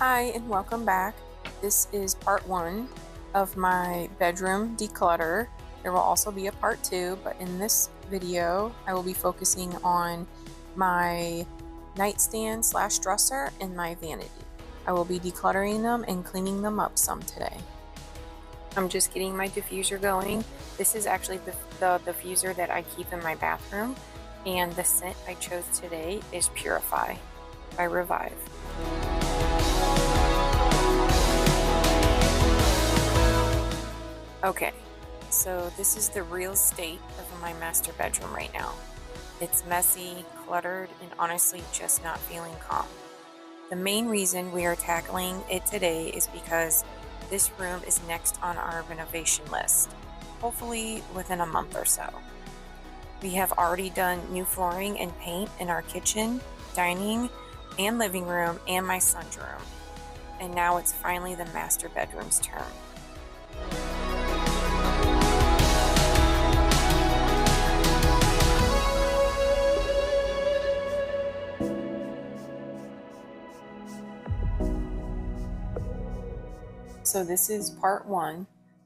Hi and welcome back. This is part 1 of my bedroom declutter. There will also be a part 2, but in this video I will be focusing on my nightstand / dresser and my vanity. I will be decluttering them and cleaning them up some today. I'm just getting my diffuser going. This is actually the diffuser that I keep in my bathroom, and the scent I chose today is Purify by Revive. Okay, so this is the real state of my master bedroom right now. It's messy, cluttered, and honestly just not feeling calm. The main reason we are tackling it today is because this room is next on our renovation list, hopefully within a month or so. We have already done new flooring and paint in our kitchen, dining, and living room, and my son's room. And now it's finally the master bedroom's turn. So this is part 1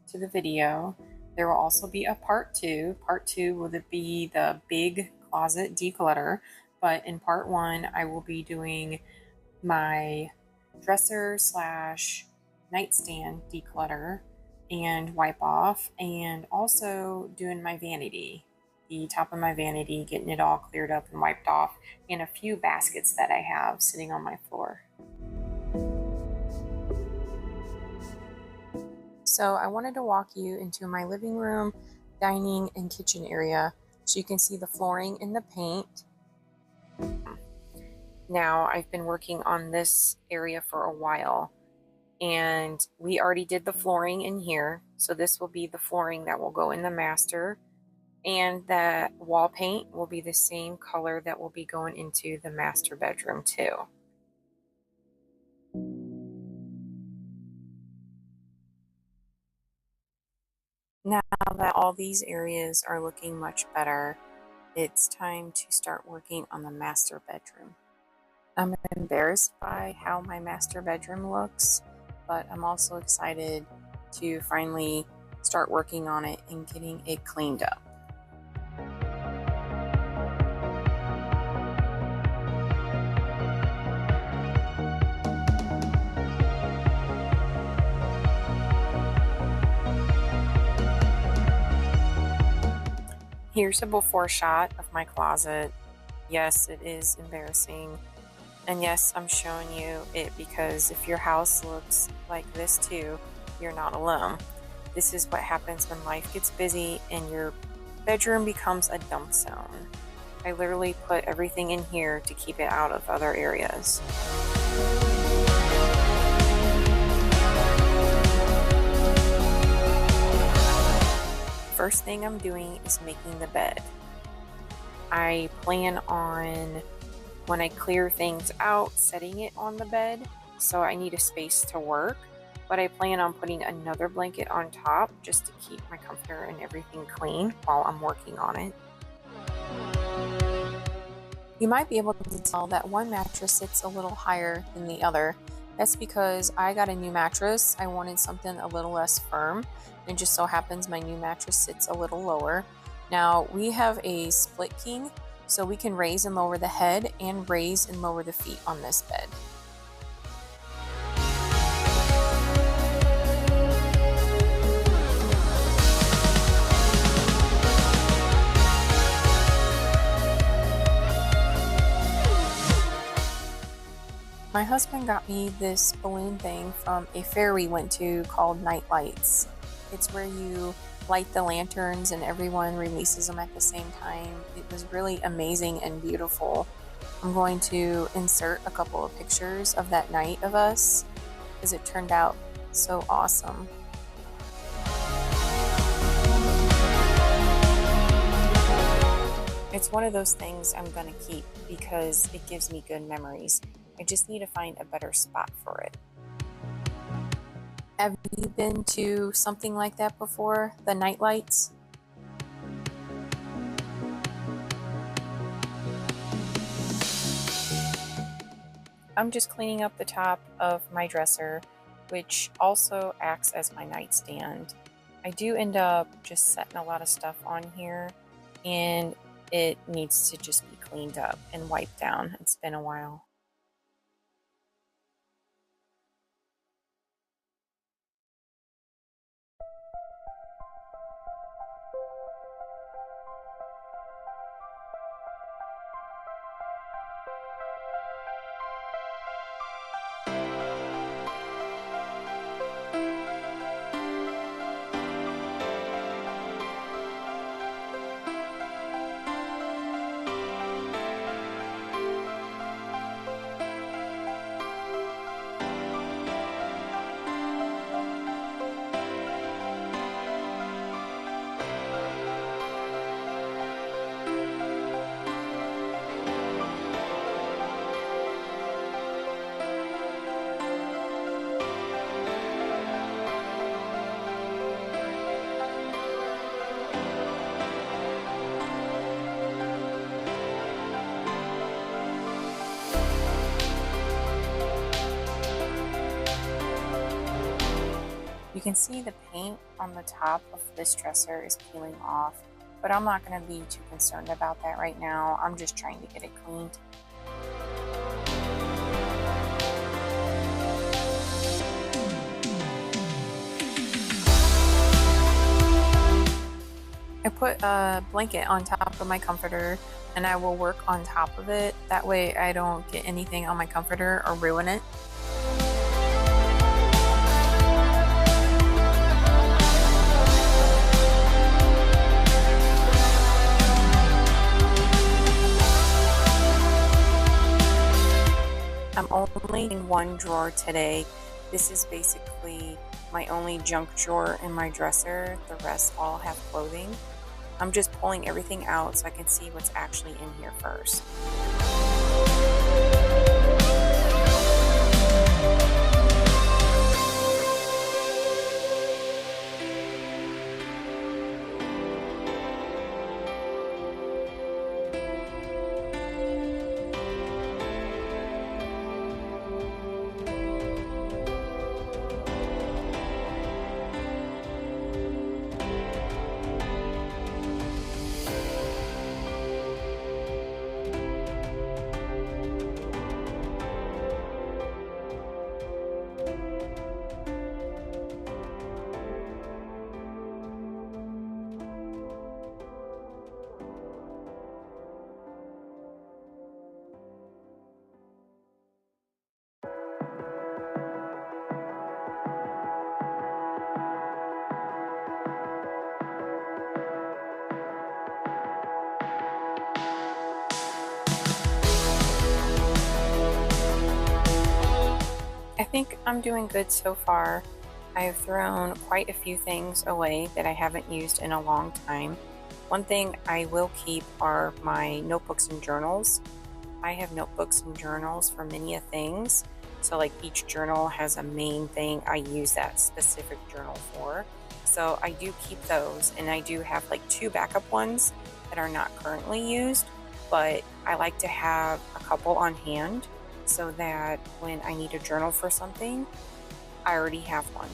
to the video. There will also be a part 2. Part 2 will be the big closet declutter, but in part 1 I will be doing my dresser / nightstand declutter and wipe off, and also doing my vanity, the top of my vanity, getting it all cleared up and wiped off, and a few baskets that I have sitting on my floor. So I wanted to walk you into my living room, dining, and kitchen area so you can see the flooring and the paint. Now, I've been working on this area for a while, and we already did the flooring in here. So this will be the flooring that will go in the master, and the wall paint will be the same color that will be going into the master bedroom too. Now that all these areas are looking much better, it's time to start working on the master bedroom. I'm embarrassed by how my master bedroom looks, but I'm also excited to finally start working on it and getting it cleaned up. Here's a before shot of my closet. Yes, it is embarrassing. And yes, I'm showing you it because if your house looks like this too, you're not alone. This is what happens when life gets busy and your bedroom becomes a dump zone. I literally put everything in here to keep it out of other areas. First thing I'm doing is making the bed. I plan on, when I clear things out, setting it on the bed, so I need a space to work, but I plan on putting another blanket on top just to keep my comforter and everything clean while I'm working on it. You might be able to tell that one mattress sits a little higher than the other. That's because I got a new mattress. I wanted something a little less firm, and it just so happens my new mattress sits a little lower. Now, we have a split king, so we can raise and lower the head and raise and lower the feet on this bed. My husband got me this balloon thing from a fair we went to called Night Lights. It's where you light the lanterns and everyone releases them at the same time. It was really amazing and beautiful. I'm going to insert a couple of pictures of that night of us because it turned out so awesome. It's one of those things I'm going to keep because it gives me good memories. I just need to find a better spot for it. Have you been to something like that before? The night lights? I'm just cleaning up the top of my dresser, which also acts as my nightstand. I do end up just setting a lot of stuff on here, and it needs to just be cleaned up and wiped down. It's been a while. You can see the paint on the top of this dresser is peeling off, but I'm not going to be too concerned about that right now. I'm just trying to get it cleaned. I put a blanket on top of my comforter, and I will work on top of it. That way I don't get anything on my comforter or ruin it. I'm only in one drawer today. This is basically my only junk drawer in my dresser. The rest all have clothing. I'm just pulling everything out so I can see what's actually in here first. I think I'm doing good so far. I've thrown quite a few things away that I haven't used in a long time. One thing I will keep are my notebooks and journals. I have notebooks and journals for many of things. So like each journal has a main thing I use that specific journal for. So I do keep those, and I do have like 2 backup ones that are not currently used, but I like to have a couple on hand so that when I need a journal for something, I already have one.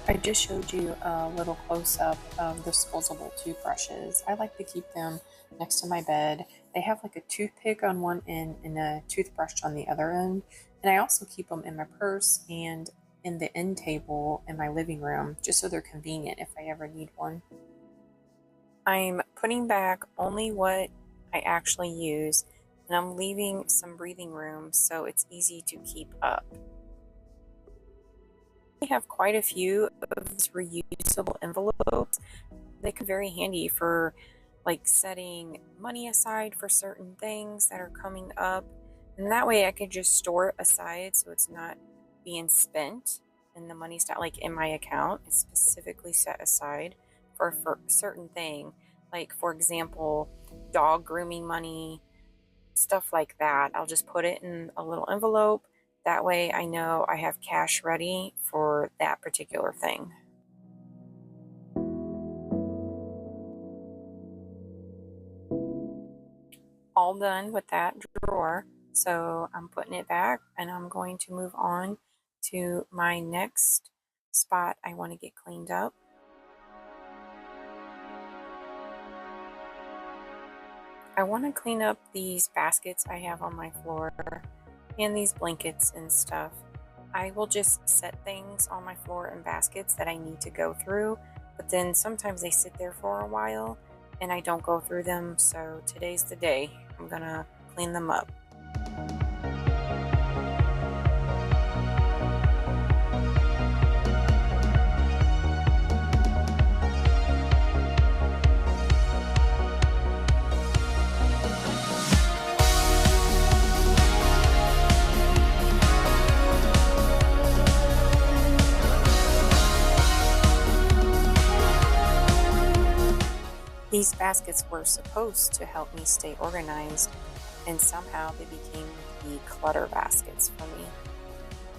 I just showed you a little close-up of disposable toothbrushes. I like to keep them next to my bed. They have like a toothpick on one end and a toothbrush on the other end. And I also keep them in my purse and in the end table in my living room, just so they're convenient if I ever need one. I'm putting back only what I actually use, and I'm leaving some breathing room so it's easy to keep up. I have quite a few of these reusable envelopes. They come very handy for like setting money aside for certain things that are coming up. And that way I could just store it aside so it's not being spent, and the money's not like in my account. It's specifically set aside for a certain thing. Like, for example, dog grooming money, stuff like that. I'll just put it in a little envelope. That way I know I have cash ready for that particular thing. All done with that drawer. So I'm putting it back, and I'm going to move on to my next spot I want to get cleaned up. I want to clean up these baskets I have on my floor and these blankets and stuff. I will just set things on my floor in baskets that I need to go through, but then sometimes they sit there for a while and I don't go through them. So today's the day I'm gonna clean them up. These baskets were supposed to help me stay organized, and somehow they became the clutter baskets for me.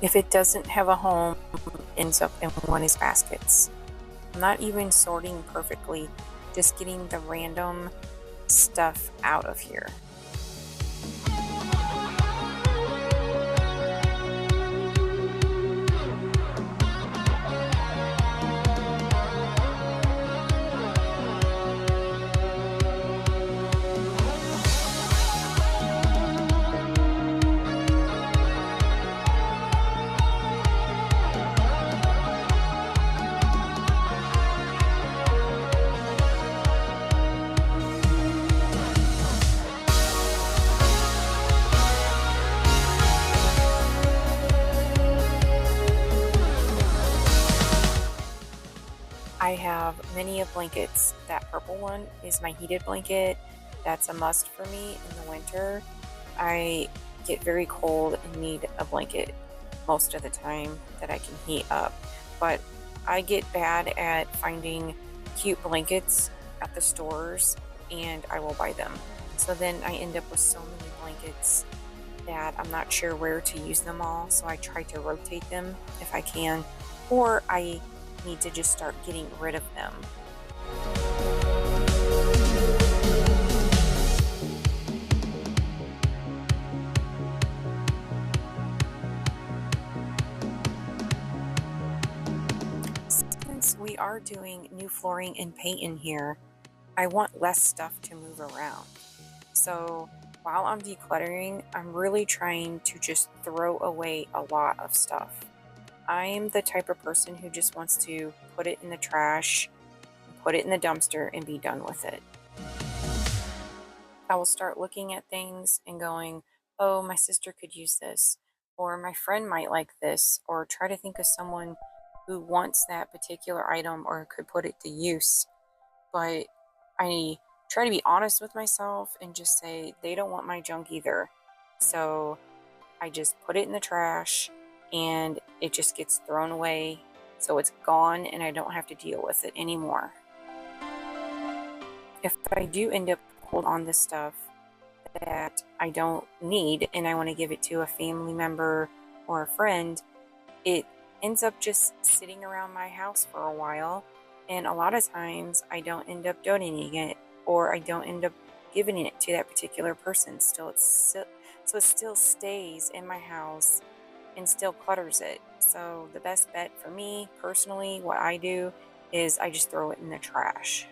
If it doesn't have a home, it ends up in one of these baskets. I'm not even sorting perfectly, just getting the random stuff out of here. I have many of blankets. That purple one is my heated blanket. That's a must for me in the winter. I get very cold and need a blanket most of the time that I can heat up. But I get bad at finding cute blankets at the stores, and I will buy them. So then I end up with so many blankets that I'm not sure where to use them all. So I try to rotate them if I can, or I need to just start getting rid of them. Since we are doing new flooring and paint in here, I want less stuff to move around. So while I'm decluttering, I'm really trying to just throw away a lot of stuff. I'm the type of person who just wants to put it in the trash, put it in the dumpster, and be done with it. I will start looking at things and going, oh, my sister could use this, or my friend might like this, or try to think of someone who wants that particular item or could put it to use. But I try to be honest with myself and just say they don't want my junk either. So I just put it in the trash, and it just gets thrown away, so it's gone and I don't have to deal with it anymore. If I do end up holding on to stuff that I don't need and I want to give it to a family member or a friend, it ends up just sitting around my house for a while, and a lot of times I don't end up donating it, or I don't end up giving it to that particular person. So it still stays in my house and still clutters it. So the best bet for me personally, what I do is I just throw it in the trash.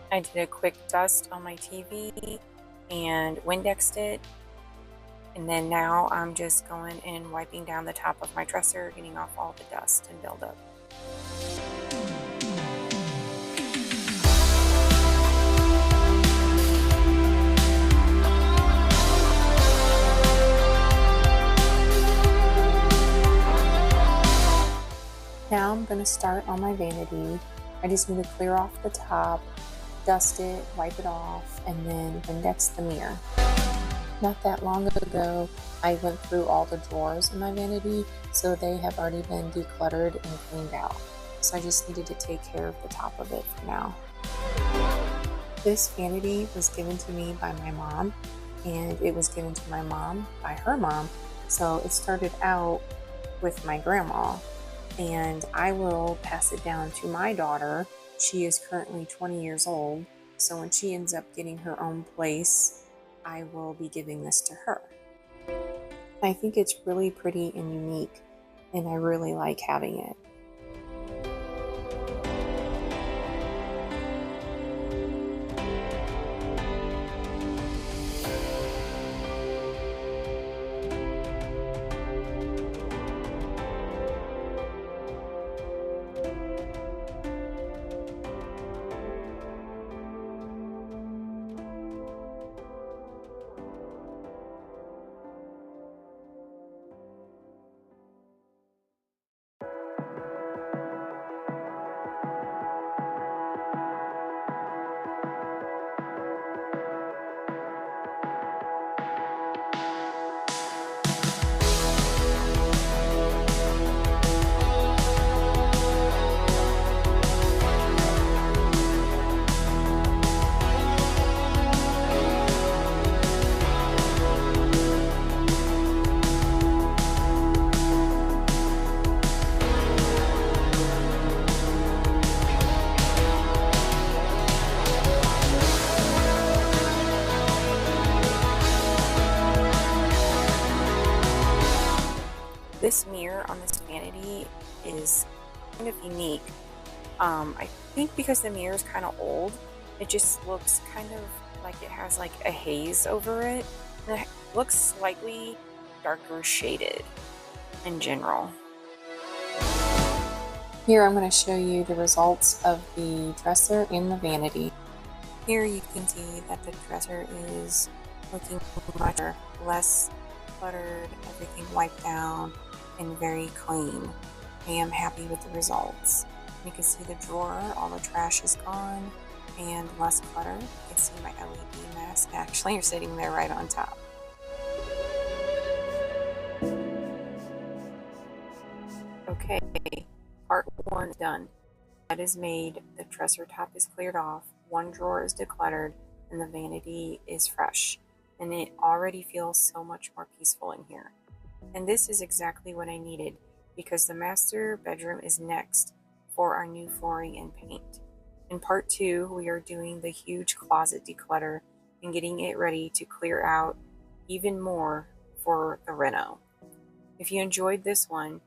I did a quick dust on my TV and Windexed it, and then now I'm just going and wiping down the top of my dresser, getting off all the dust and buildup. Now I'm going to start on my vanity. I just need to clear off the top, dust it, wipe it off, and then index the mirror. Not that long ago, I went through all the drawers in my vanity, so they have already been decluttered and cleaned out. So I just needed to take care of the top of it for now. This vanity was given to me by my mom, and it was given to my mom by her mom. So it started out with my grandma, and I will pass it down to my daughter. She is currently 20 years old, so when she ends up getting her own place, I will be giving this to her. I think it's really pretty and unique, and I really like having it. This mirror on this vanity is kind of unique. I think because the mirror is kind of old, it just looks kind of like it has like a haze over it. And it looks slightly darker shaded in general. Here I'm going to show you the results of the dresser and the vanity. Here you can see that the dresser is looking much less cluttered, everything wiped down, and very clean. I am happy with the results. You can see the drawer, all the trash is gone, and less clutter. You can see my LED mask actually are sitting there right on top. Okay, part one is done. That is made, the dresser top is cleared off, one drawer is decluttered, and the vanity is fresh. And it already feels so much more peaceful in here. And this is exactly what I needed, because the master bedroom is next for our new flooring and paint. In part two, we are doing the huge closet declutter and getting it ready to clear out even more for the reno. If you enjoyed this one,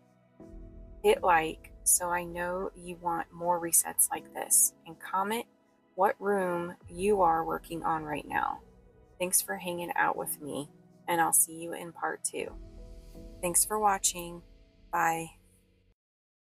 hit like so I know you want more resets like this, and comment what room you are working on right now. Thanks for hanging out with me, and I'll see you in part two. Thanks for watching. Bye.